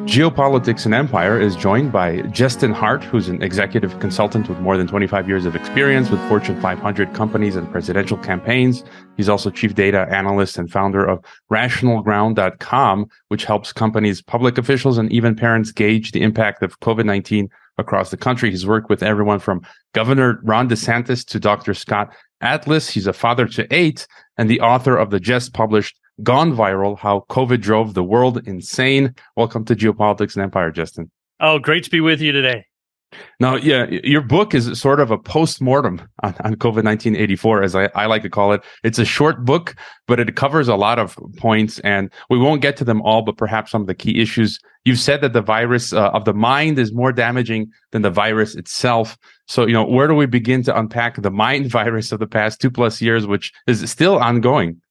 Geopolitics and Empire is joined by Justin Hart, who's an executive consultant with more than 25 years of experience with Fortune 500 companies and presidential campaigns. He's also chief data analyst and founder of rationalground.com, which helps companies, public officials, and even parents gauge the impact of COVID-19 across the country. He's worked with everyone from Governor Ron DeSantis to Dr. Scott Atlas. He's a father to 8 and the author of the just published Gone Viral, How COVID Drove the World Insane. Welcome to Geopolitics and Empire, Justin. Oh, great to be with you today. Now, your book is sort of a post-mortem on COVID-19 84, as I like to call it. It's a short book, but it covers a lot of points, and we won't get to them all, but perhaps some of the key issues. You've said that the virus of the mind is more damaging than the virus itself. So, where do we begin to unpack the mind virus of the past 2+ years, which is still ongoing?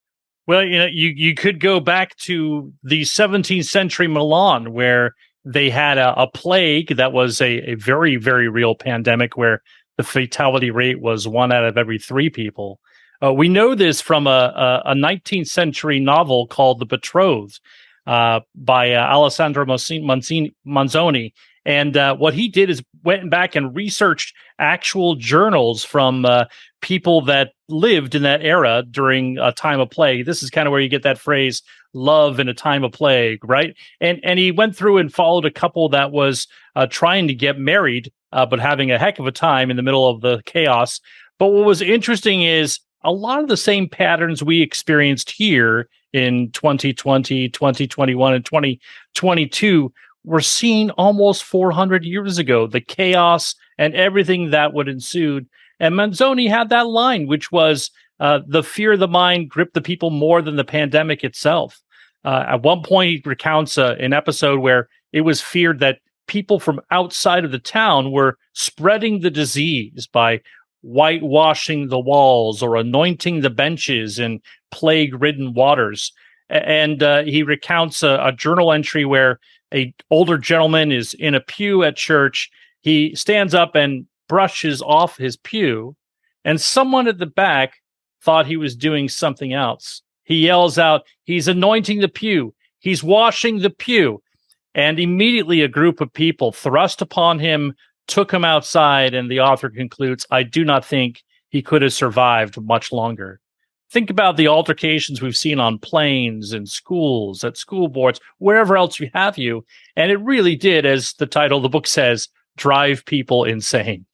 Well, you could go back to the 17th century Milan, where they had a plague that was a very, very real pandemic where the fatality rate was 1 out of every 3 people. We know this from a 19th century novel called The Betrothed by Alessandro Manzoni. And what he did is went back and researched actual journals from people that lived in that era during a time of plague. This is kind of where you get that phrase, love in a time of plague, right? And he went through and followed a couple that was trying to get married, but having a heck of a time in the middle of the chaos. But what was interesting is a lot of the same patterns we experienced here in 2020, 2021, and 2022 were seen almost 400 years ago, the chaos and everything that would ensue. And Manzoni had that line, which was the fear of the mind gripped the people more than the pandemic itself. At one point, he recounts an episode where it was feared that people from outside of the town were spreading the disease by whitewashing the walls or anointing the benches in plague-ridden waters. And he recounts a journal entry where an older gentleman is in a pew at church. He stands up and brushes off his pew, and someone at the back thought he was doing something else. He yells out, "He's anointing the pew. He's washing the pew." And immediately a group of people thrust upon him, took him outside, and the author concludes, "I do not think he could have survived much longer." Think about the altercations we've seen on planes and schools, at school boards, wherever else you have you. And it really did, as the title of the book says, drive people insane.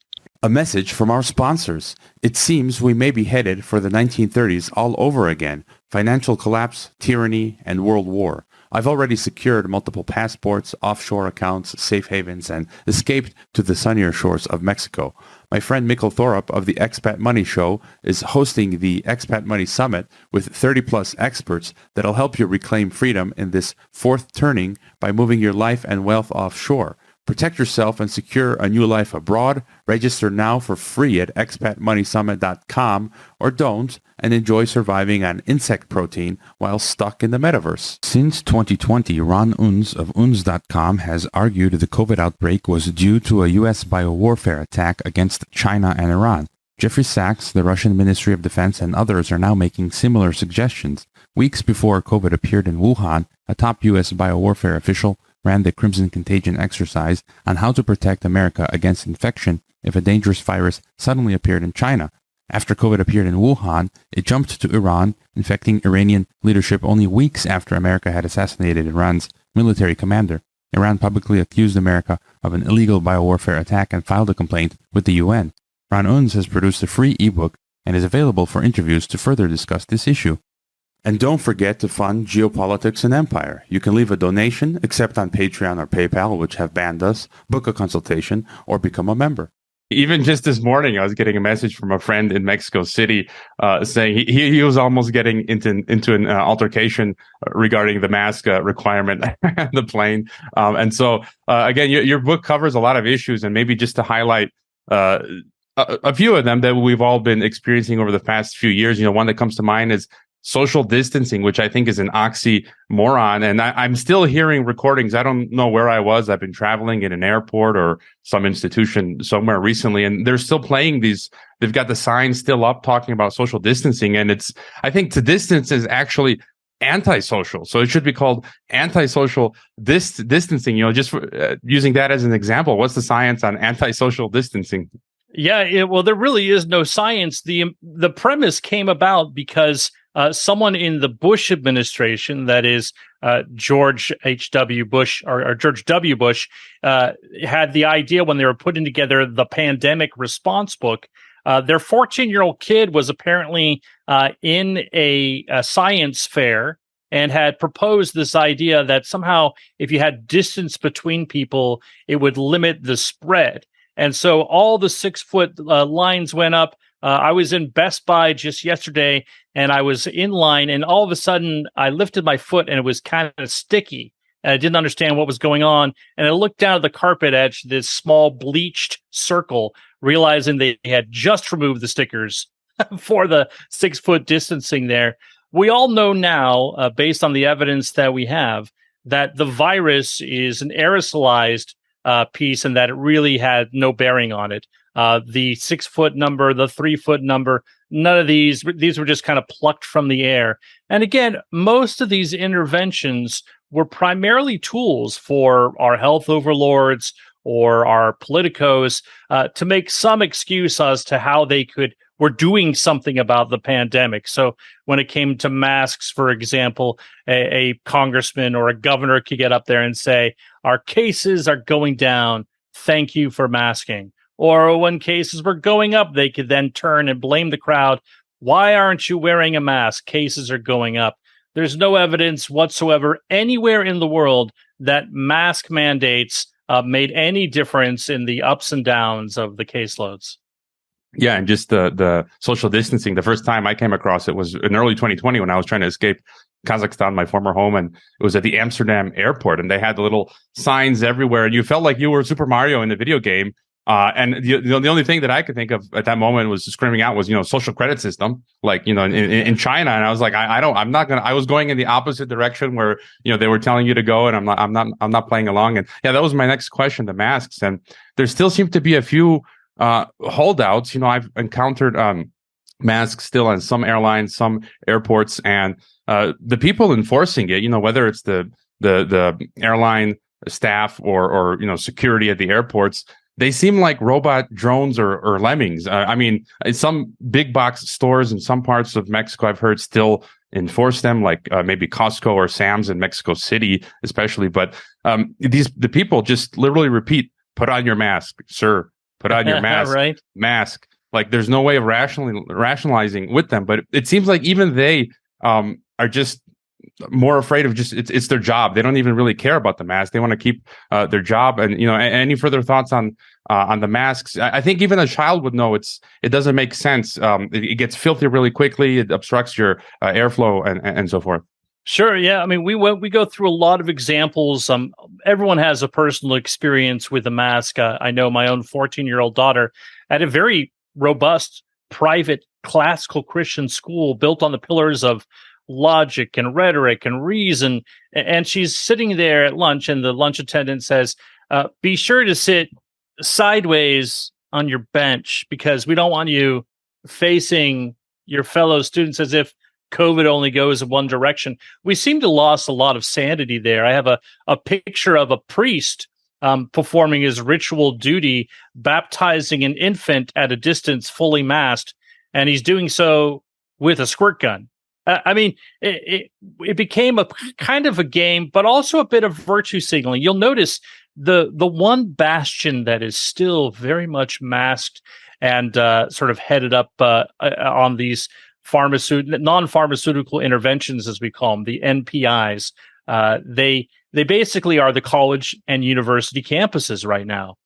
A message from our sponsors. It seems we may be headed for the 1930s all over again. Financial collapse, tyranny, and world war. I've already secured multiple passports, offshore accounts, safe havens, and escaped to the sunnier shores of Mexico. My friend Mikkel Thorup of the Expat Money Show is hosting the Expat Money Summit with 30+ experts that'll help you reclaim freedom in this fourth turning by moving your life and wealth offshore. Protect yourself and secure a new life abroad. Register now for free at expatmoneysummit.com, or don't, and enjoy surviving on insect protein while stuck in the metaverse. Since 2020, Ron Unz of Unz.com has argued the COVID outbreak was due to a U.S. biowarfare attack against China and Iran. Jeffrey Sachs, the Russian Ministry of Defense, and others are now making similar suggestions. Weeks before COVID appeared in Wuhan, a top U.S. biowarfare official ran the Crimson Contagion exercise on how to protect America against infection if a dangerous virus suddenly appeared in China. After COVID appeared in Wuhan, it jumped to Iran, infecting Iranian leadership only weeks after America had assassinated Iran's military commander. Iran publicly accused America of an illegal biowarfare attack and filed a complaint with the UN. Ron Unz has produced a free ebook and is available for interviews to further discuss this issue. And don't forget to fund Geopolitics and Empire. You can leave a donation, except on Patreon or PayPal, which have banned us, book a consultation, or become a member. Even just this morning, I was getting a message from a friend in Mexico City saying he was almost getting into an altercation regarding the mask requirement on the plane. And so, again, your book covers a lot of issues, and maybe just to highlight a few of them that we've all been experiencing over the past few years. One that comes to mind is social distancing, which I think is an oxymoron. And I'm still hearing recordings. I don't know where I was. I've been traveling in an airport or some institution somewhere recently, and they're still playing these. They've got the signs still up talking about social distancing. And I think to distance is actually antisocial. So it should be called antisocial distancing. Just using that as an example. What's the science on antisocial distancing? Yeah, well, there really is no science. The premise came about because someone in the Bush administration, that is George H.W. Bush or George W. Bush, had the idea when they were putting together the pandemic response book. Their 14-year-old kid was apparently in a science fair and had proposed this idea that somehow if you had distance between people, it would limit the spread. And so all the 6-foot lines went up. I was in Best Buy just yesterday, and I was in line, and all of a sudden I lifted my foot, and it was kind of sticky. And I didn't understand what was going on. And I looked down at the carpet edge, this small bleached circle, realizing they had just removed the stickers for the 6-foot distancing there. We all know now, based on the evidence that we have, that the virus is an aerosolized piece and that it really had no bearing on it. The 6-foot number, the 3-foot number, none of these were just kind of plucked from the air. And again, most of these interventions were primarily tools for our health overlords or our politicos to make some excuse as to how they were doing something about the pandemic. So when it came to masks, for example, a congressman or a governor could get up there and say, our cases are going down. Thank you for masking. Or when cases were going up, they could then turn and blame the crowd. Why aren't you wearing a mask? Cases are going up. There's no evidence whatsoever anywhere in the world that mask mandates made any difference in the ups and downs of the caseloads. Yeah, and just the social distancing. The first time I came across it was in early 2020 when I was trying to escape Kazakhstan, my former home, and it was at the Amsterdam airport, and they had the little signs everywhere, and you felt like you were Super Mario in the video game. And the only thing that I could think of at that moment was screaming out was, social credit system, like, in China. And I was like, I was going in the opposite direction where, they were telling you to go, and I'm not playing along. And yeah, that was my next question, the masks. And there still seem to be a few holdouts. I've encountered masks still on some airlines, some airports, and the people enforcing it, whether it's the airline staff or security at the airports, they seem like robot drones or lemmings. In some big box stores in some parts of Mexico, I've heard still enforce them, like maybe Costco or Sam's in Mexico City, especially. But the people just literally repeat, "Put on your mask, sir. Put on your mask, right. Mask." Like there's no way of rationalizing with them. But it seems like even they are just more afraid of it's their job. They don't even really care about the mask. They want to keep their job. And any further thoughts on the masks? I think even a child would know it doesn't make sense. It gets filthy really quickly. It obstructs your airflow and so forth. Sure. Yeah. We go through a lot of examples. Everyone has a personal experience with a mask. I know my own 14-year-old daughter at a very robust private classical Christian school built on the pillars of logic and rhetoric and reason. And she's sitting there at lunch, and the lunch attendant says, be sure to sit sideways on your bench because we don't want you facing your fellow students as if COVID only goes in one direction. We seem to lost a lot of sanity there. I have a picture of a priest performing his ritual duty, baptizing an infant at a distance, fully masked, and he's doing so with a squirt gun. It became a kind of a game, but also a bit of virtue signaling. You'll notice the one bastion that is still very much masked and sort of headed up on these non-pharmaceutical interventions, as we call them, the NPIs. They basically are the college and university campuses right now.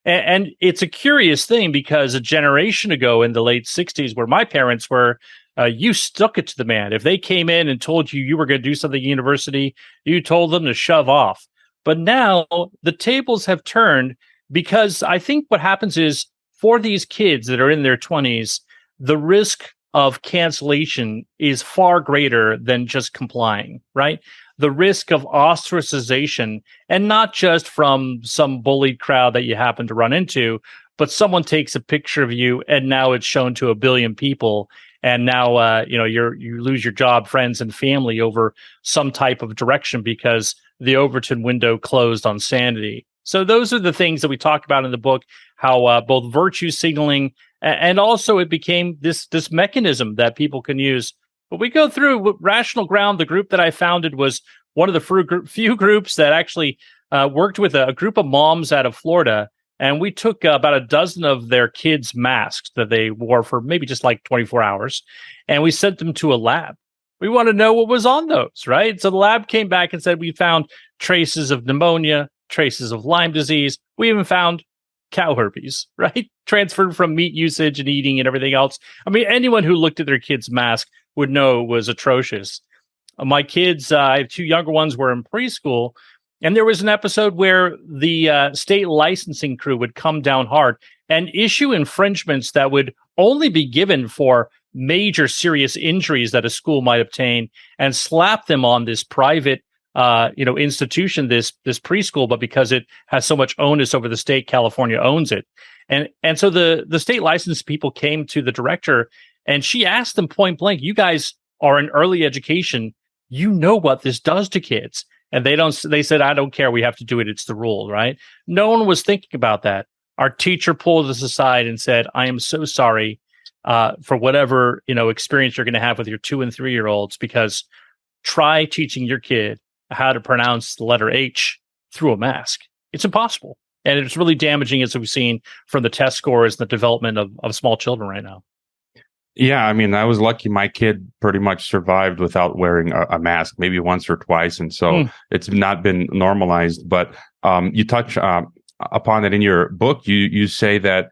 And it's a curious thing because a generation ago in the late 60s, where my parents were, you stuck it to the man. If they came in and told you were going to do something at university, you told them to shove off. But now the tables have turned because I think what happens is for these kids that are in their 20s, the risk of cancellation is far greater than just complying, right? The risk of ostracization, and not just from some bullied crowd that you happen to run into, but someone takes a picture of you and now it's shown to 1 billion people. and now you lose your job, friends, and family over some type of direction because the Overton window closed on sanity. So those are the things that we talk about in the book, how both virtue signaling and also it became this mechanism that people can use. But we go through Rational Ground. The group that I founded was one of the few groups that actually worked with a group of moms out of Florida. And we took about a dozen of their kids' masks that they wore for maybe just like 24 hours. And we sent them to a lab. We want to know what was on those, right? So the lab came back and said, we found traces of pneumonia, traces of Lyme disease. We even found cow herpes, right? Transferred from meat usage and eating and everything else. I mean, anyone who looked at their kid's mask would know it was atrocious. My kids, I have two younger ones, were in preschool, and there was an episode where the state licensing crew would come down hard and issue infringements that would only be given for major serious injuries that a school might obtain, and slap them on this private institution, this preschool, but because it has so much onus over the state, California owns it. And so the state license people came to the director, and she asked them point blank, you guys are in early education. You know what this does to kids. And they said, I don't care. We have to do it. It's the rule, right? No one was thinking about that. Our teacher pulled us aside and said, I am so sorry for whatever, experience you're going to have with your 2 and 3 year olds, because try teaching your kid how to pronounce the letter H through a mask. It's impossible. And it's really damaging, as we've seen from the test scores and the development of small children right now. Yeah, I mean, I was lucky. My kid pretty much survived without wearing a mask, maybe once or twice. And so it's not been normalized. But you touch upon it in your book. You say that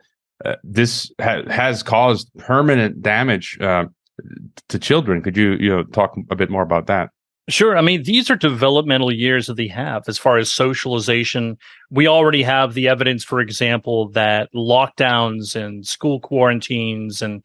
this has caused permanent damage to children. Could you talk a bit more about that? Sure. I mean, these are developmental years that they have as far as socialization. We already have the evidence, for example, that lockdowns and school quarantines and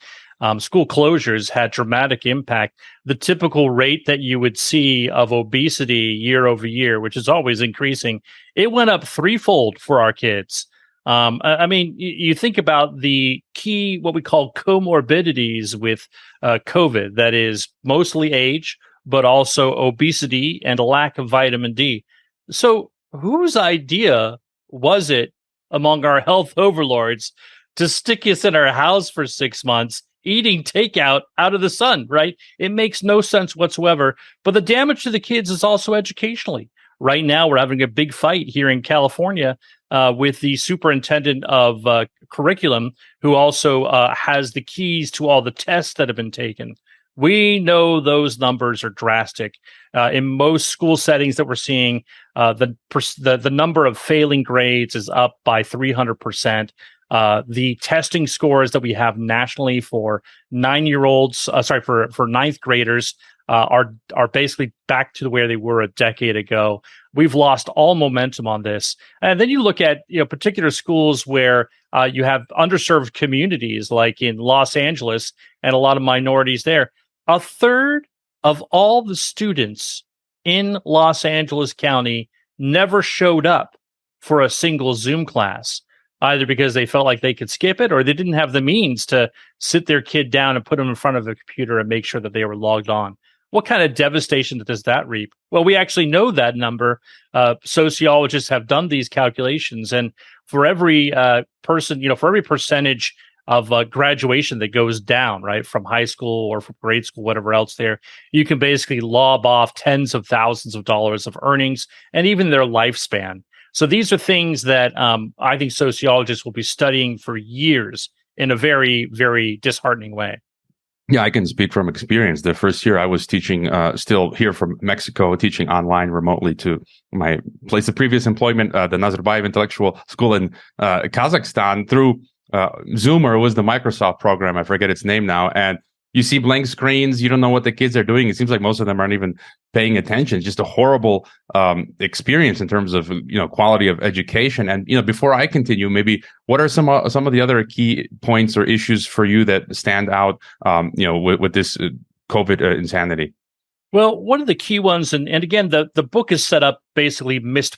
school closures had dramatic impact. The typical rate that you would see of obesity year over year, which is always increasing, it went up threefold for our kids. I mean, you think about the key, what we call comorbidities with COVID, that is mostly age, but also obesity and a lack of vitamin D. So whose idea was it among our health overlords to stick us in our house for 6 months, eating takeout out of the sun, right? It makes no sense whatsoever. But the damage to the kids is also educationally. Right now, we're having a big fight here in California with the superintendent of curriculum, who also has the keys to all the tests that have been taken. We know those numbers are drastic. In most school settings that we're seeing, the number of failing grades is up by 300%. The testing scores that we have nationally for 9-year-olds, for ninth graders, are basically back to where they were a decade ago. We've lost all momentum on this. And then you look at particular schools where you have underserved communities, like in Los Angeles, and a lot of minorities there. A third of all the students in Los Angeles County never showed up for a single Zoom class, either because they felt like they could skip it or they didn't have the means to sit their kid down and put them in front of a computer and make sure that they were logged on. What kind of devastation does that reap? Well, we actually know that number. Sociologists have done these calculations, and for every for every percentage of graduation that goes down, right, from high school or from grade school, whatever else there, you can basically lob off tens of thousands of dollars of earnings and even their lifespan. So these are things that I think sociologists will be studying for years in a very, very disheartening way. Yeah, I can speak from experience. The first year I was teaching, still here from Mexico, teaching online remotely to my place of previous employment, the Nazarbayev Intellectual School in Kazakhstan, through Zoom, or it was the Microsoft program. I forget its name now. And you see blank screens. You don't know what the kids are doing. It seems like most of them aren't even paying attention. It's just a horrible experience in terms of quality of education. And before I continue, maybe what are some of the other key points or issues for you that stand out with this COVID insanity? Well, one of the key ones, and again, the book is set up basically myth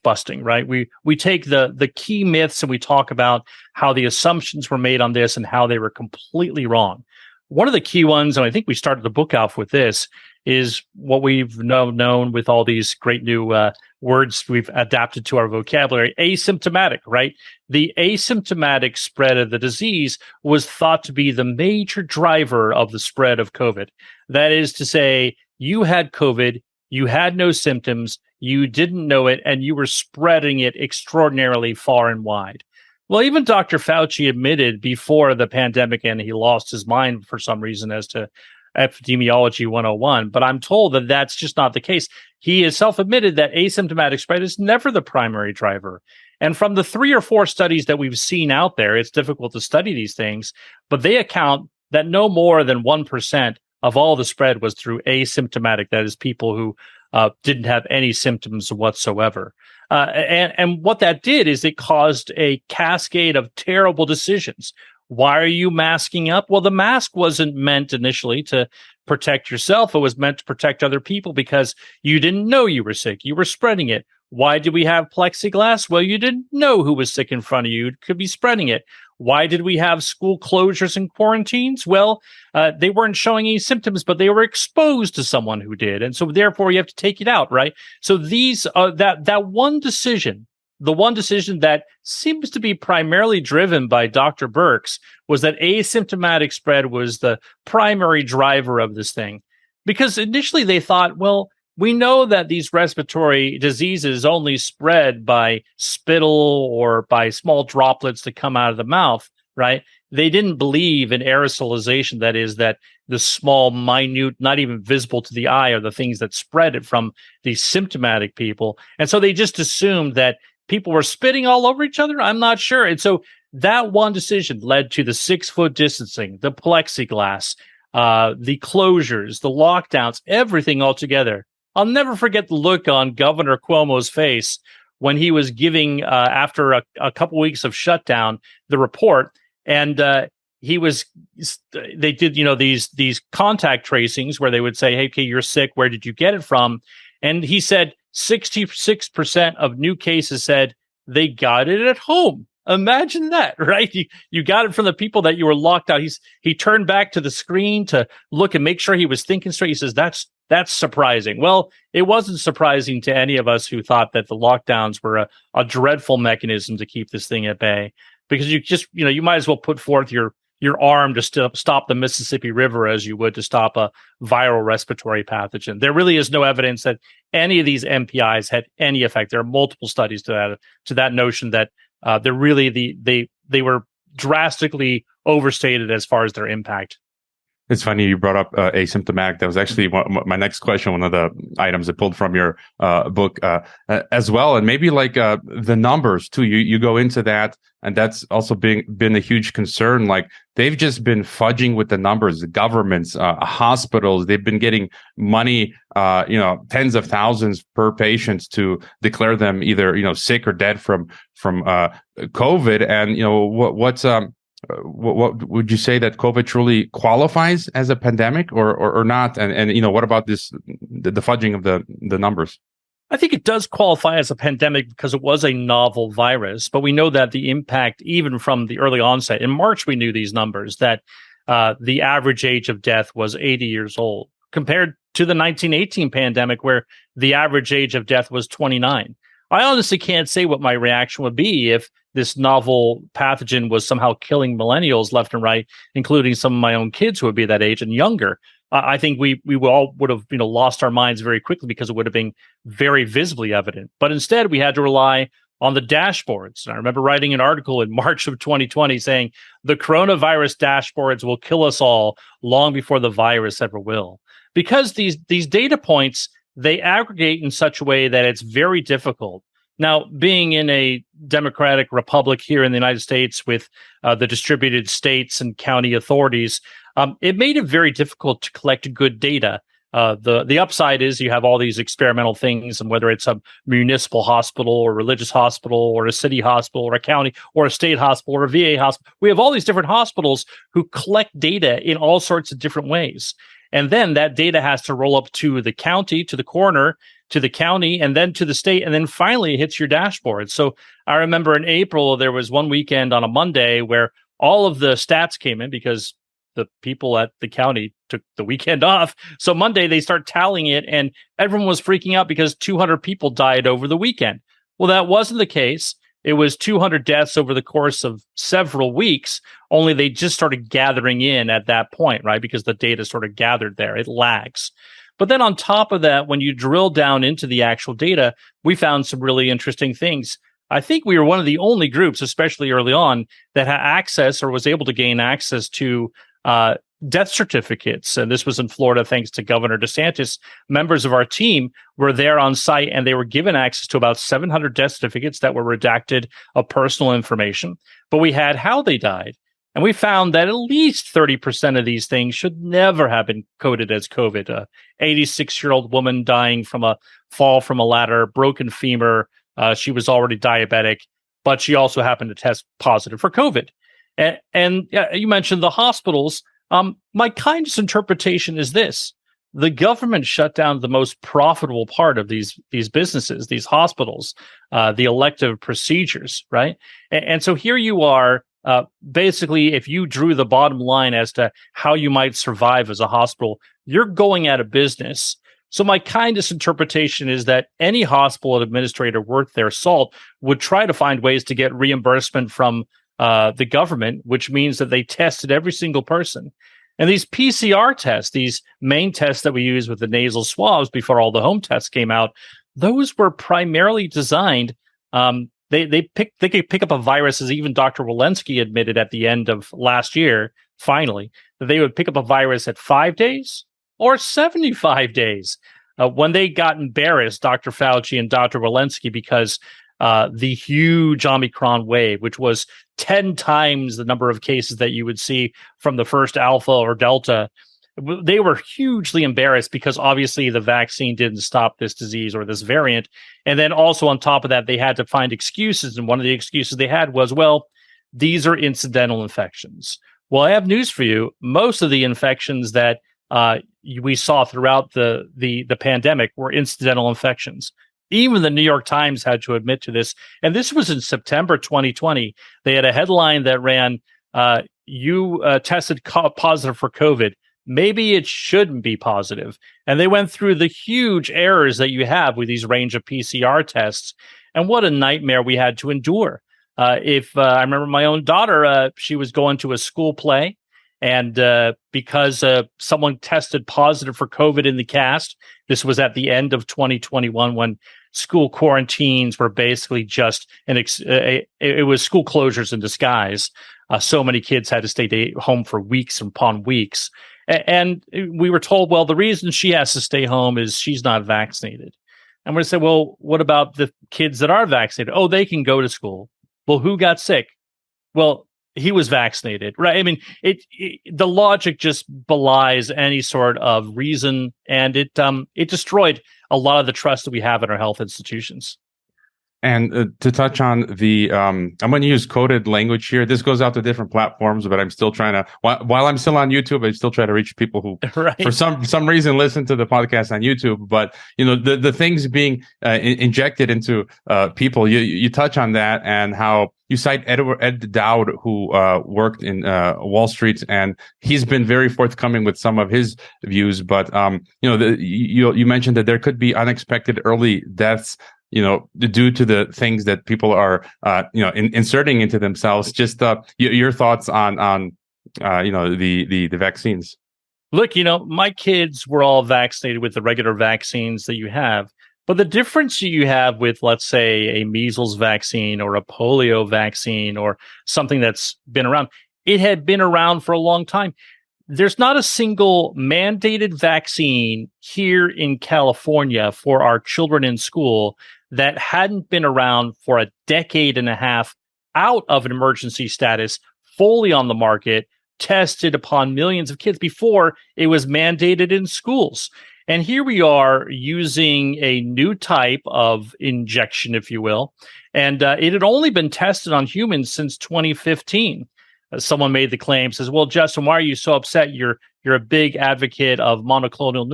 busting, right? We take the key myths and we talk about how the assumptions were made on this and how they were completely wrong. one of the key ones, and I think we started the book off with this, is what we've known with all these great new words we've adapted to our vocabulary, asymptomatic, right? The asymptomatic spread of the disease was thought to be the major driver of the spread of COVID. That is to say, you had COVID, you had no symptoms, you didn't know it, and you were spreading it extraordinarily far and wide. Well, even Dr. Fauci admitted before the pandemic, and he lost his mind for some reason as to epidemiology 101, but I'm told that that's just not the case. He has self-admitted that asymptomatic spread is never the primary driver. And from the 3 or 4 studies that we've seen out there, it's difficult to study these things, but they account that no more than 1% of all the spread was through asymptomatic, that is, people who didn't have any symptoms whatsoever. And what that did is it caused a cascade of terrible decisions. Why are you masking up? Well, the mask wasn't meant initially to protect yourself. It was meant to protect other people because you didn't know you were sick. You were spreading it. Why did we have plexiglass? Well, you didn't know who was sick in front of you. You could be spreading it. Why did we have school closures and quarantines? Well, they weren't showing any symptoms, but they were exposed to someone who did. And so therefore you have to take it out, right? So these that one decision, the one decision that seems to be primarily driven by Dr. Birx, was that asymptomatic spread was the primary driver of this thing. Because initially they thought, well, we know that these respiratory diseases only spread by spittle or by small droplets that come out of the mouth, right? They didn't believe in aerosolization, that is, that the small, minute, not even visible to the eye are the things that spread it from these symptomatic people. And so they just assumed that people were spitting all over each other. I'm not sure. And so that one decision led to the 6-foot distancing, the plexiglass, the closures, the lockdowns, everything altogether. I'll never forget the look on Governor Cuomo's face when he was giving, after a couple weeks of shutdown, the report. And they did, these contact tracings where they would say, hey, okay, you're sick. Where did you get it from? And he said 66% of new cases said they got it at home. Imagine that, right? You got it from the people that you were locked out. He turned back to the screen to look and make sure he was thinking straight. He says, that's surprising. Well, it wasn't surprising to any of us who thought that the lockdowns were a dreadful mechanism to keep this thing at bay, because you just, you might as well put forth your arm to stop the Mississippi River as you would to stop a viral respiratory pathogen. There really is no evidence that any of these MPIs had any effect. There are multiple studies to that notion that they're really they were drastically overstated as far as their impact. It's funny you brought up asymptomatic. That was actually my next question, one of the items I pulled from your book as well. And maybe like the numbers too. You go into that, and that's also been a huge concern. Like they've just been fudging with the numbers. The governments, hospitals, they've been getting money, tens of thousands per patient to declare them either sick or dead from COVID. And what would you say that COVID truly qualifies as a pandemic or not? And what about the fudging of the numbers? I think it does qualify as a pandemic because it was a novel virus, but we know that the impact, even from the early onset, in March, we knew these numbers, that the average age of death was 80 years old, compared to the 1918 pandemic, where the average age of death was 29. I honestly can't say what my reaction would be if this novel pathogen was somehow killing millennials left and right, including some of my own kids who would be that age and younger. I think we all would have lost our minds very quickly because it would have been very visibly evident. But instead, we had to rely on the dashboards. And I remember writing an article in March of 2020 saying the coronavirus dashboards will kill us all long before the virus ever will. Because these data points, they aggregate in such a way that it's very difficult. Now, being in a democratic republic here in the United States with the distributed states and county authorities, it made it very difficult to collect good data. The upside is you have all these experimental things, and whether it's a municipal hospital or religious hospital or a city hospital or a county or a state hospital or a VA hospital, we have all these different hospitals who collect data in all sorts of different ways. And then that data has to roll up to the county, to the coroner, to the county, and then to the state, and then finally it hits your dashboard. So I remember in April, there was one weekend on a Monday where all of the stats came in because the people at the county took the weekend off. So Monday they start tallying it, and everyone was freaking out because 200 people died over the weekend. Well, that wasn't the case. It was 200 deaths over the course of several weeks, only they just started gathering in at that point, right? Because the data sort of gathered there. It lags. But then on top of that, when you drill down into the actual data, we found some really interesting things. I think we were one of the only groups, especially early on, that had access or was able to gain access to death certificates. And this was in Florida, thanks to Governor DeSantis. Members of our team were there on site, and they were given access to about 700 death certificates that were redacted of personal information. But we had how they died. And we found that at least 30% of these things should never have been coded as COVID. A 86-year-old woman dying from a fall from a ladder, broken femur. She was already diabetic, but she also happened to test positive for COVID. And you mentioned the hospitals. My kindest interpretation is this. The government shut down the most profitable part of these businesses, these hospitals, the elective procedures, right? And so here you are. Basically, if you drew the bottom line as to how you might survive as a hospital, you're going out of business. So my kindest interpretation is that any hospital administrator worth their salt would try to find ways to get reimbursement from the government, which means that they tested every single person. And these PCR tests, these main tests that we use with the nasal swabs before all the home tests came out, those were primarily designed. They could pick up a virus, as even Dr. Walensky admitted at the end of last year, finally, that they would pick up a virus at 5 days or 75 days. When they got embarrassed, Dr. Fauci and Dr. Walensky, because the huge Omicron wave, which was 10 times the number of cases that you would see from the first Alpha or Delta, they were hugely embarrassed because obviously the vaccine didn't stop this disease or this variant. And then also on top of that, they had to find excuses. And one of the excuses they had was, well, these are incidental infections. Well, I have news for you. Most of the infections that we saw throughout the pandemic were incidental infections. Even the New York Times had to admit to this. And this was in September 2020. They had a headline that ran, you tested positive for COVID. Maybe it shouldn't be positive. And they went through the huge errors that you have with these range of PCR tests. And what a nightmare we had to endure. If I remember my own daughter, she was going to a school play. And because someone tested positive for COVID in the cast, this was at the end of 2021 when school quarantines were basically just it was school closures in disguise. So many kids had to stay home for weeks upon weeks. And we were told, well, the reason she has to stay home is she's not vaccinated. And we're going to say, well, what about the kids that are vaccinated? Oh, they can go to school. Well, who got sick? Well, he was vaccinated, right? I mean, the logic just belies any sort of reason, and it destroyed a lot of the trust that we have in our health institutions. And to touch on the, I'm going to use coded language here. This goes out to different platforms, but I'm still trying to, while I'm still on YouTube, I still try to reach people who, right, for some reason, listen to the podcast on YouTube. But the things being injected into people, you touch on that and how you cite Ed Dowd, who worked in Wall Street, and he's been very forthcoming with some of his views. But you mentioned that there could be unexpected early deaths, due to the things that people are, inserting into themselves. Just your thoughts on the vaccines. Look, my kids were all vaccinated with the regular vaccines that you have. But the difference you have with, let's say, a measles vaccine or a polio vaccine or something that's been around, it had been around for a long time. There's not a single mandated vaccine here in California for our children in school that hadn't been around for a decade and a half, out of an emergency status, fully on the market, tested upon millions of kids before it was mandated in schools. And here we are using a new type of injection, if you will, and it had only been tested on humans since 2015. Someone made the claim, says, well, Justin, why are you so upset? You're a big advocate of monoclonal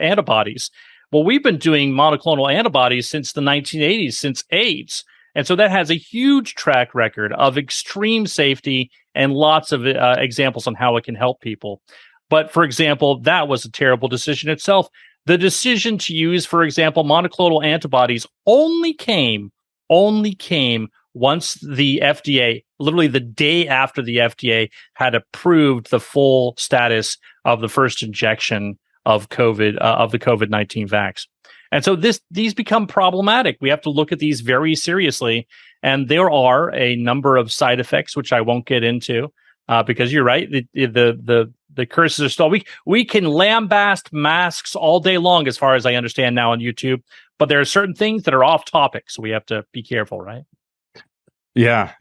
antibodies. Well, we've been doing monoclonal antibodies since the 1980s, since AIDS. And so that has a huge track record of extreme safety and lots of examples on how it can help people. But for example, that was a terrible decision itself. The decision to use, for example, monoclonal antibodies only came once the FDA, literally the day after the FDA had approved the full status of the first injection of COVID, of the COVID-19 vax. And so these become problematic. We have to look at these very seriously. And there are a number of side effects, which I won't get into, because you're right. The curses are still, we can lambast masks all day long, as far as I understand now on YouTube, but there are certain things that are off topic. So we have to be careful, right? Yeah.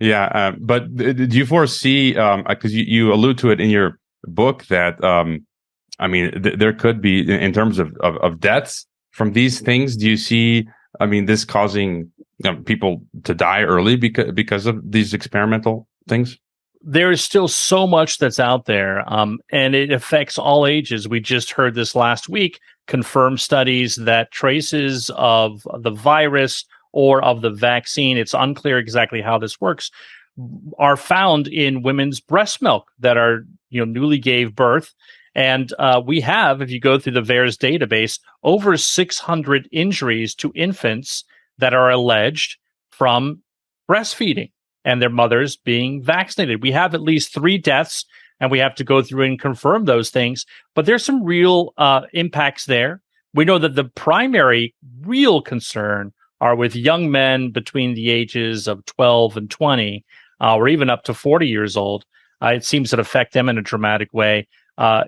But do you foresee, because you allude to it in your book, that, there could be, in terms of deaths from these things, do you see, this causing people to die early because of these experimental things? There is still so much that's out there, and it affects all ages. We just heard this last week, confirmed studies that traces of the virus or of the vaccine, it's unclear exactly how this works, are found in women's breast milk that are, newly gave birth. And we have, if you go through the VAERS database, over 600 injuries to infants that are alleged from breastfeeding and their mothers being vaccinated. We have at least 3 deaths, and we have to go through and confirm those things. But there's some real impacts there. We know that the primary real concern are with young men between the ages of 12 and 20, or even up to 40 years old. It seems to affect them in a dramatic way.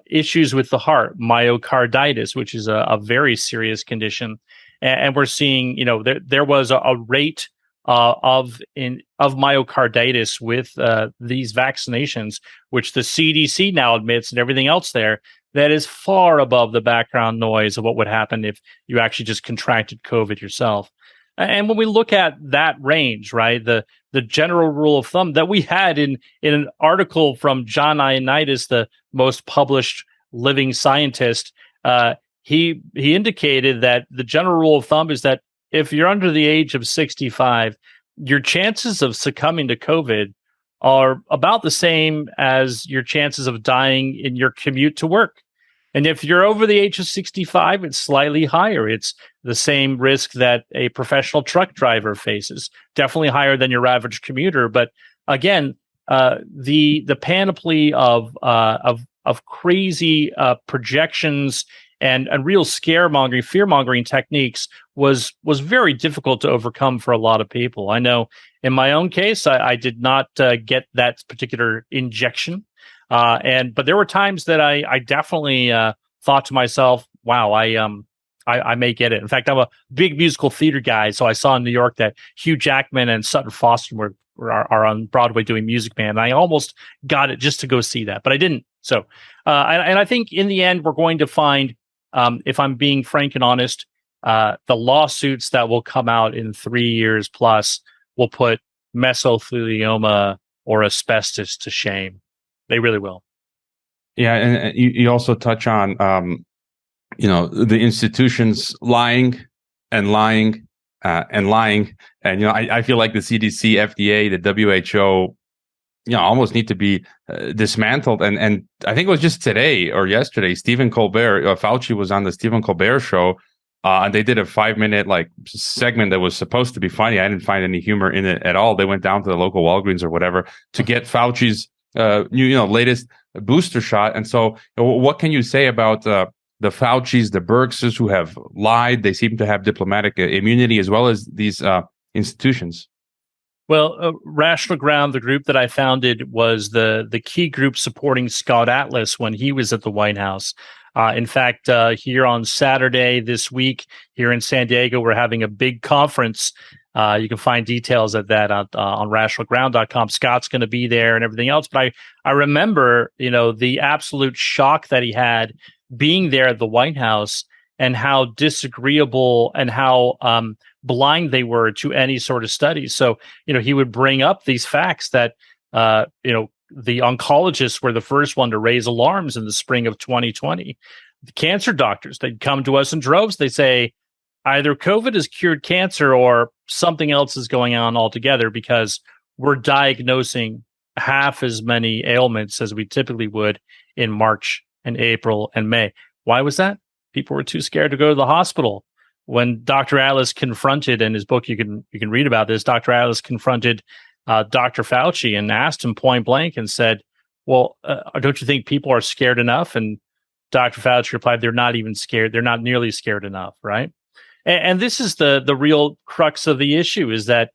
Issues with the heart, myocarditis, which is a very serious condition. And we're seeing, there was a rate of myocarditis with these vaccinations, which the CDC now admits, and everything else there, that is far above the background noise of what would happen if you actually just contracted COVID yourself. And when we look at that range, right, the general rule of thumb that we had in an article from John Ioannidis, the most published living scientist, he indicated that the general rule of thumb is that if you're under the age of 65, your chances of succumbing to COVID are about the same as your chances of dying in your commute to work. And if you're over the age of 65, it's slightly higher. It's the same risk that a professional truck driver faces, definitely higher than your average commuter. But again, the panoply of crazy projections and real scaremongering, fear-mongering techniques was very difficult to overcome for a lot of people. I know in my own case, I did not get that particular injection. But there were times that I definitely thought to myself, wow, I may get it. In fact, I'm a big musical theater guy. So I saw in New York that Hugh Jackman and Sutton Foster are on Broadway doing Music Man. And I almost got it just to go see that, but I didn't. So, and I think in the end, we're going to find, if I'm being frank and honest, the lawsuits that will come out in 3 years plus will put mesothelioma or asbestos to shame. They really will. Yeah, and you also touch on, the institutions lying and lying and lying, and I feel like the CDC, FDA, the WHO, almost need to be dismantled. And I think it was just today or yesterday, Stephen Colbert, Fauci was on the Stephen Colbert show, and they did a 5-minute segment that was supposed to be funny. I didn't find any humor in it at all. They went down to the local Walgreens or whatever to get Fauci's latest booster shot. And so what can you say about the Faucis, the Birxes who have lied? They seem to have diplomatic immunity as well as these institutions. Well, Rational Ground, the group that I founded, was the key group supporting Scott Atlas when he was at the White House. In fact, here on Saturday this week, here in San Diego, we're having a big conference. You can find details of that on rationalground.com. Scott's going to be there and everything else. But I remember, the absolute shock that he had being there at the White House and how disagreeable and how blind they were to any sort of studies. So, he would bring up these facts that, the oncologists were the first one to raise alarms in the spring of 2020. The cancer doctors, they'd come to us in droves. They say, either COVID has cured cancer or something else is going on altogether, because we're diagnosing half as many ailments as we typically would in March and April and May. Why was that? People were too scared to go to the hospital. When Dr. Atlas confronted, in his book, you can read about this, Dr. Atlas confronted Dr. Fauci and asked him point blank and said, well, don't you think people are scared enough? And Dr. Fauci replied, they're not even scared. They're not nearly scared enough, right? And this is the real crux of the issue, is that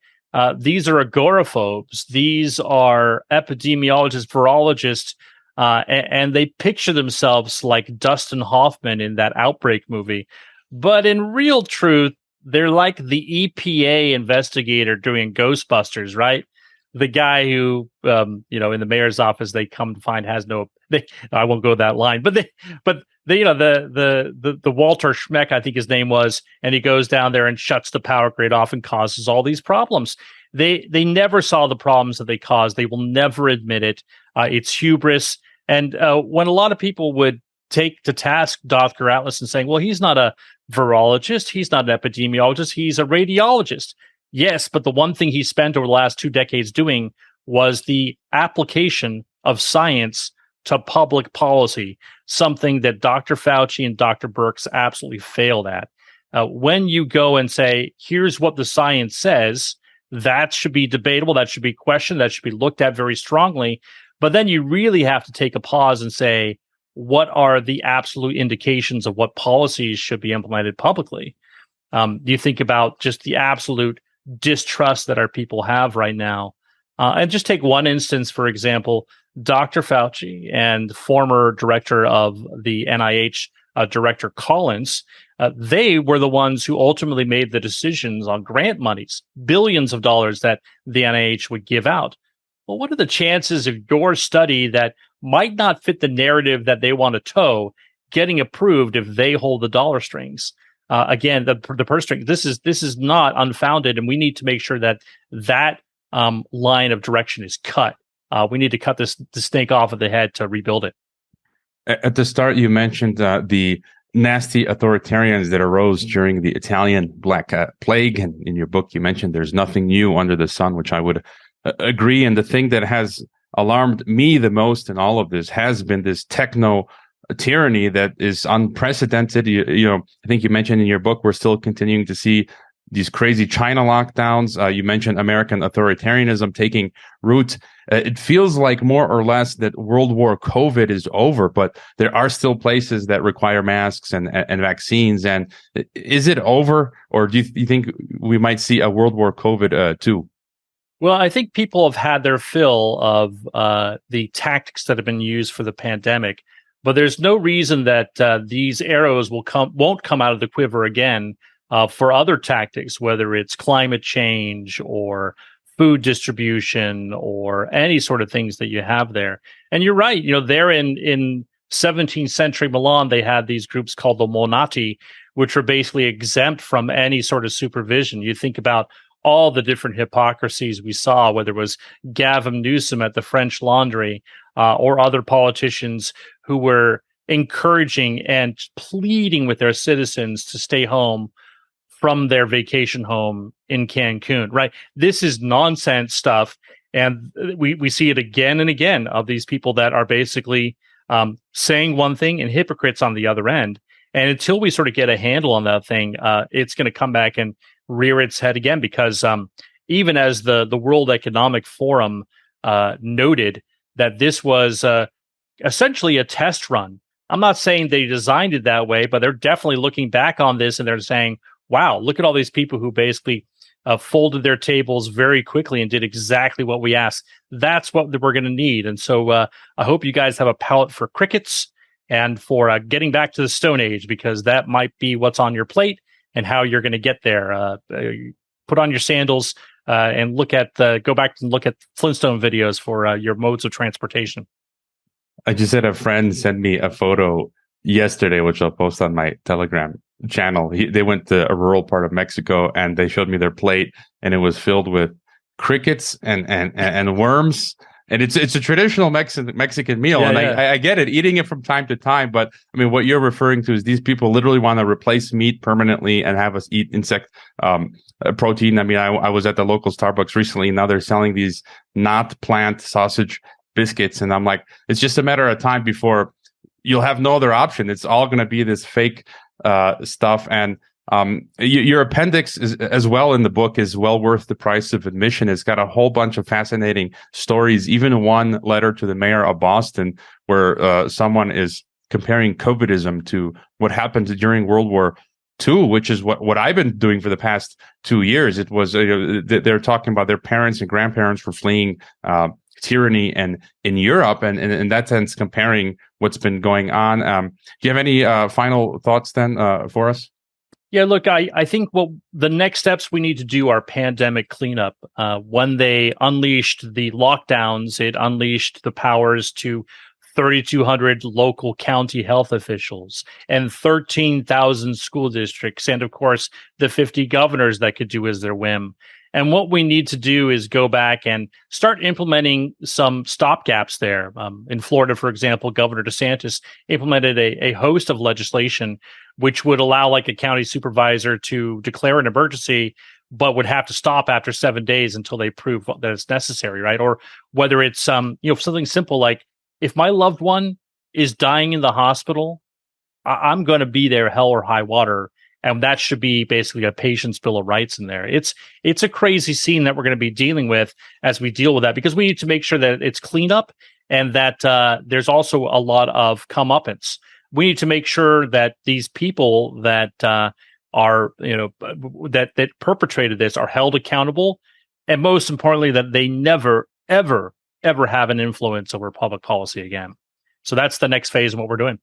these are agoraphobes. These are epidemiologists, virologists, and they picture themselves like Dustin Hoffman in that Outbreak movie. But in real truth, they're like the EPA investigator doing Ghostbusters, right? The guy who, in the mayor's office, they come to find has no. I won't go that line, but the Walter Schmeck, I think his name was, and he goes down there and shuts the power grid off and causes all these problems. They never saw the problems that they caused. They will never admit it. It's hubris. And when a lot of people would take to task Dr. Atlas and saying, well, he's not a virologist, he's not an epidemiologist, he's a radiologist. Yes, but the one thing he spent over the last 2 decades doing was the application of science to public policy, something that Dr. Fauci and Dr. Birx absolutely failed at. When you go and say, here's what the science says, that should be debatable, that should be questioned, that should be looked at very strongly. But then you really have to take a pause and say, what are the absolute indications of what policies should be implemented publicly? You think about just the absolute distrust that our people have right now. And just take one instance, for example, Dr. Fauci and former director of the NIH, Director Collins, they were the ones who ultimately made the decisions on grant monies, billions of dollars that the NIH would give out. Well, what are the chances of your study that might not fit the narrative that they want to toe getting approved if they hold the dollar strings? Again, the purse string. This is not unfounded, and we need to make sure that line of direction is cut. We need to cut the snake off of the head to rebuild it. At the start, you mentioned the nasty authoritarians that arose during the Italian Black Plague, and in your book, you mentioned there's nothing new under the sun, which I would agree. And the thing that has alarmed me the most in all of this has been this techno-tyranny that is unprecedented. I think you mentioned in your book, we're still continuing to see these crazy China lockdowns. You mentioned American authoritarianism taking root. It feels like more or less that World War COVID is over, but there are still places that require masks and vaccines. And is it over, or do you think we might see a World War COVID too? Well, I think people have had their fill of the tactics that have been used for the pandemic, but there's no reason that these arrows won't come out of the quiver again for other tactics, whether it's climate change or food distribution or any sort of things that you have there. And you're right, there in 17th century Milan, they had these groups called the Monati, which were basically exempt from any sort of supervision. You think about all the different hypocrisies we saw, whether it was Gavin Newsom at the French Laundry or other politicians who were encouraging and pleading with their citizens to stay home from their vacation home in Cancun, right? This is nonsense stuff. And we see it again and again of these people that are basically saying one thing and hypocrites on the other end. And until we sort of get a handle on that thing, it's going to come back and rear its head again, because even as the World Economic Forum noted that this was essentially a test run. I'm not saying they designed it that way, but they're definitely looking back on this and they're saying, wow, look at all these people who basically folded their tables very quickly and did exactly what we asked. That's what we're going to need. And so I hope you guys have a palate for crickets and for getting back to the Stone Age, because that might be what's on your plate and how you're going to get there. Put on your sandals and go back and look at Flintstone videos for your modes of transportation. I just had a friend send me a photo yesterday, which I'll post on my Telegram channel. They went to a rural part of Mexico and they showed me their plate, and it was filled with crickets and worms. And it's a traditional Mexican meal, Yeah, and yeah. I get it, eating it from time to time. But I mean, what you're referring to is these people literally want to replace meat permanently and have us eat insect protein. I mean, I was at the local Starbucks recently. Now they're selling these not plant sausage biscuits, and I'm like, it's just a matter of time before you'll have no other option. It's all going to be this fake stuff. And your appendix is, as well, in the book, is well worth the price of admission. It's got a whole bunch of fascinating stories, even one letter to the mayor of Boston where someone is comparing COVIDism to what happened during World War II, which is what I've been doing for the past 2 years. It was they're talking about their parents and grandparents were fleeing tyranny and in Europe, and in that sense comparing what's been going on. Do you have any final thoughts then for us? Yeah, look, I think the next steps we need to do are pandemic cleanup. When they unleashed the lockdowns, it unleashed the powers to 3,200 local county health officials and 13,000 school districts, and of course, the 50 governors that could do as their whim. And what we need to do is go back and start implementing some stopgaps there. In Florida, for example, Governor DeSantis implemented a host of legislation which would allow like a county supervisor to declare an emergency, but would have to stop after 7 days until they prove that it's necessary, right? Or whether it's something simple like, if my loved one is dying in the hospital, I'm going to be there, hell or high water. And that should be basically a patient's bill of rights in there. It's a crazy scene that we're going to be dealing with as we deal with that, because we need to make sure that it's cleaned up and that there's also a lot of comeuppance. We need to make sure that these people that are, that perpetrated this are held accountable, and most importantly, that they never, ever, ever have an influence over public policy again. So that's the next phase of what we're doing.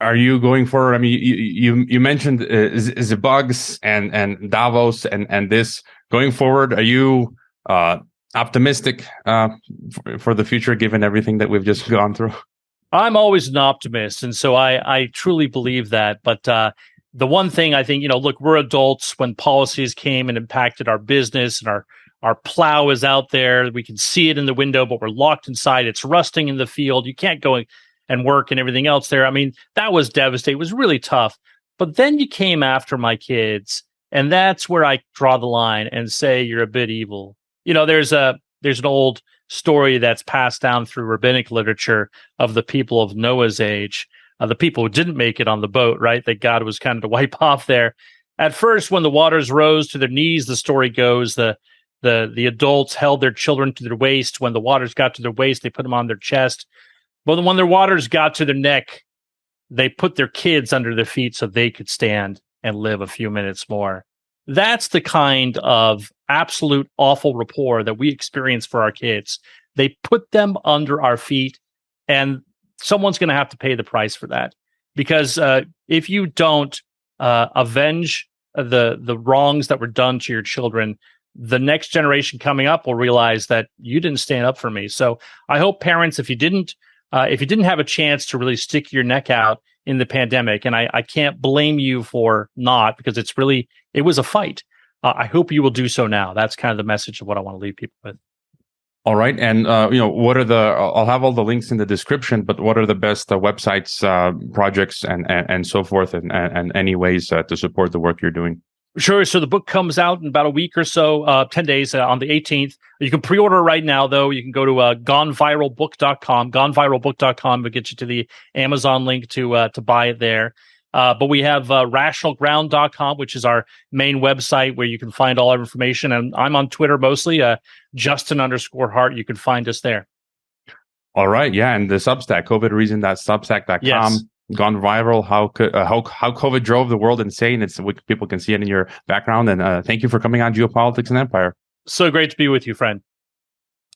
Are you going forward? I mean, you mentioned the bugs and Davos and this going forward. Are you optimistic for the future, given everything that we've just gone through? I'm always an optimist, and so I truly believe that. But the one thing I think, look, we're adults. When policies came and impacted our business, and our plow is out there, we can see it in the window, but we're locked inside. It's rusting in the field. You can't go and work and everything else there. I mean, that was devastating. It was really tough. But then you came after my kids, and that's where I draw the line and say you're a bit evil. There's an old story that's passed down through rabbinic literature of the people of Noah's age, the people who didn't make it on the boat, right? That God was kind of to wipe off there. At first, when the waters rose to their knees, the story goes, the adults held their children to their waist. When the waters got to their waist, they put them on their chest. But when their waters got to their neck, they put their kids under their feet so they could stand and live a few minutes more. That's the kind of absolute awful rapport that we experience for our kids. They put them under our feet, and someone's going to have to pay the price for that. Because if you don't avenge the wrongs that were done to your children, the next generation coming up will realize that you didn't stand up for me. So I hope parents, if you didn't have a chance to really stick your neck out in the pandemic, and I can't blame you for not, because it was a fight. I hope you will do so now. That's kind of the message of what I want to leave people with. All right. And, what are I'll have all the links in the description, but what are the best websites, projects, and so forth, and any ways to support the work you're doing? Sure. So the book comes out in about a week or so, 10 days on the 18th. You can pre-order right now, though. You can go to goneviralbook.com. Goneviralbook.com will get you to the Amazon link to buy it there. But we have rationalground.com, which is our main website where you can find all our information. And I'm on Twitter mostly, Justin_Hart. You can find us there. All right. Yeah. And the Substack, covidreason.substack.com. Yes. Gone viral. How COVID drove the world insane. People can see it in your background. And thank you for coming on Geopolitics and Empire. So great to be with you, friend.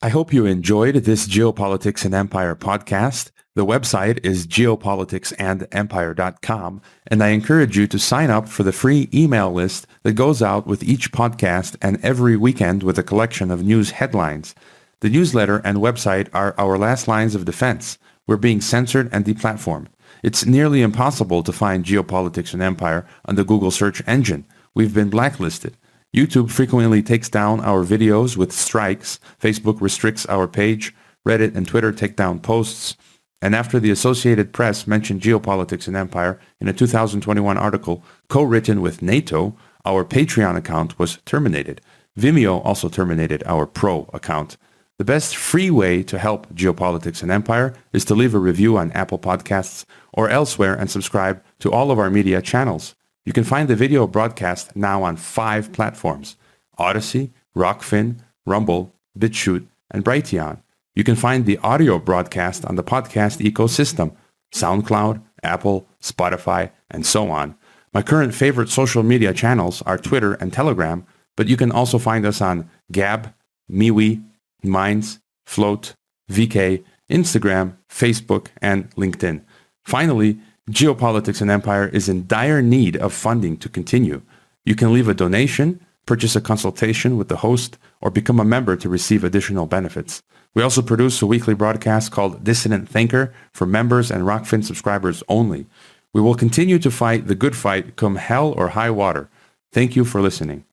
I hope you enjoyed this Geopolitics and Empire podcast. The website is geopoliticsandempire.com, and I encourage you to sign up for the free email list that goes out with each podcast and every weekend with a collection of news headlines. The newsletter and website are our last lines of defense. We're being censored and deplatformed. It's nearly impossible to find Geopolitics and Empire on the Google search engine. We've been blacklisted. YouTube frequently takes down our videos with strikes. Facebook restricts our page. Reddit and Twitter take down posts. And after the Associated Press mentioned Geopolitics and Empire in a 2021 article co-written with NATO, our Patreon account was terminated. Vimeo also terminated our Pro account. The best free way to help Geopolitics and Empire is to leave a review on Apple Podcasts or elsewhere and subscribe to all of our media channels. You can find the video broadcast now on 5 platforms: Odyssey, Rockfin, Rumble, BitChute, and Brighteon. You can find the audio broadcast on the podcast ecosystem: SoundCloud, Apple, Spotify, and so on. My current favorite social media channels are Twitter and Telegram, but you can also find us on Gab, MeWe, Minds, Float, VK, Instagram, Facebook, and LinkedIn. Finally, Geopolitics and Empire is in dire need of funding to continue. You can leave a donation, purchase a consultation with the host, or become a member to receive additional benefits. We also produce a weekly broadcast called Dissident Thinker for members and Rockfin subscribers only. We will continue to fight the good fight come hell or high water. Thank you for listening.